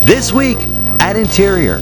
This week at Interior,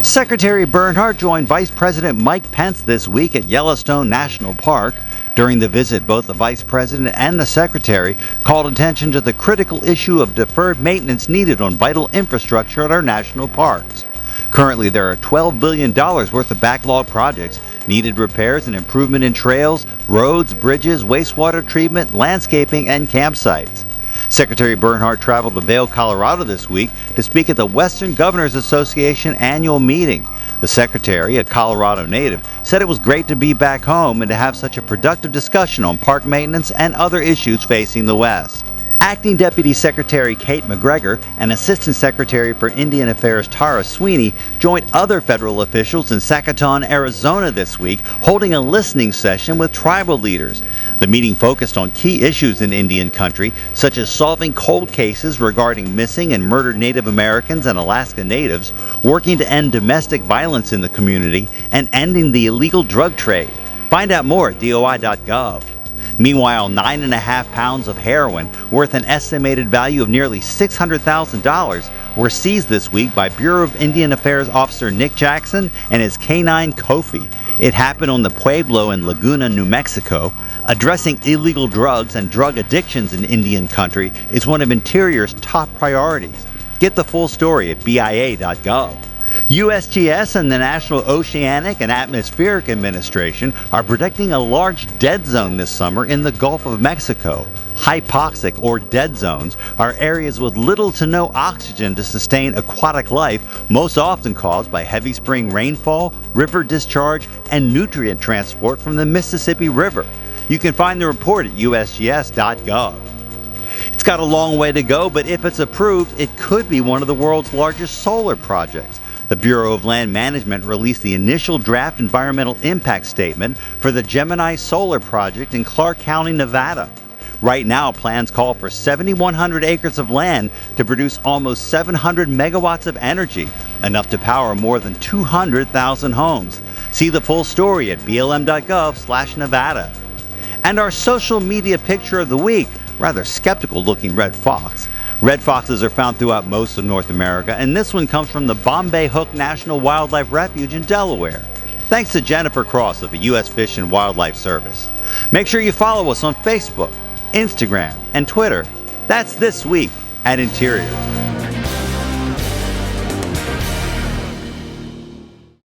Secretary Bernhardt joined Vice President Mike Pence this week at Yellowstone National Park. During the visit, both the Vice President and the Secretary called attention to the critical issue of deferred maintenance needed on vital infrastructure at our national parks. Currently, there are $12 billion worth of backlog projects, needed repairs and improvement in trails, roads, bridges, wastewater treatment, landscaping, and campsites. Secretary Bernhardt traveled to Vail, Colorado this week to speak at the Western Governors Association annual meeting. The Secretary, a Colorado native, said it was great to be back home and to have such a productive discussion on park maintenance and other issues facing the West. Acting Deputy Secretary Kate McGregor and Assistant Secretary for Indian Affairs Tara Sweeney joined other federal officials in Sacaton, Arizona this week, holding a listening session with tribal leaders. The meeting focused on key issues in Indian country, such as solving cold cases regarding missing and murdered Native Americans and Alaska Natives, working to end domestic violence in the community, and ending the illegal drug trade. Find out more at DOI.gov. Meanwhile, 9.5 pounds of heroin, worth an estimated value of nearly $600,000, were seized this week by Bureau of Indian Affairs Officer Nick Jackson and his canine Kofi. It happened on the Pueblo in Laguna, New Mexico. Addressing illegal drugs and drug addictions in Indian country is one of Interior's top priorities. Get the full story at BIA.gov. USGS and the National Oceanic and Atmospheric Administration are predicting a large dead zone this summer in the Gulf of Mexico. Hypoxic or dead zones are areas with little to no oxygen to sustain aquatic life, most often caused by heavy spring rainfall, river discharge, and nutrient transport from the Mississippi River. You can find the report at USGS.gov. It's got a long way to go, but if it's approved, it could be one of the world's largest solar projects. The Bureau of Land Management released the initial draft environmental impact statement for the Gemini solar project in Clark County, Nevada. Right now, plans call for 7,100 acres of land to produce almost 700 megawatts of energy, enough to power more than 200,000 homes. See the full story at blm.gov/Nevada. And our social media picture of the week, rather skeptical-looking red fox. Red foxes are found throughout most of North America, and this one comes from the Bombay Hook National Wildlife Refuge in Delaware. Thanks to Jennifer Cross of the U.S. Fish and Wildlife Service. Make sure you follow us on Facebook, Instagram, and Twitter. That's This Week at Interior.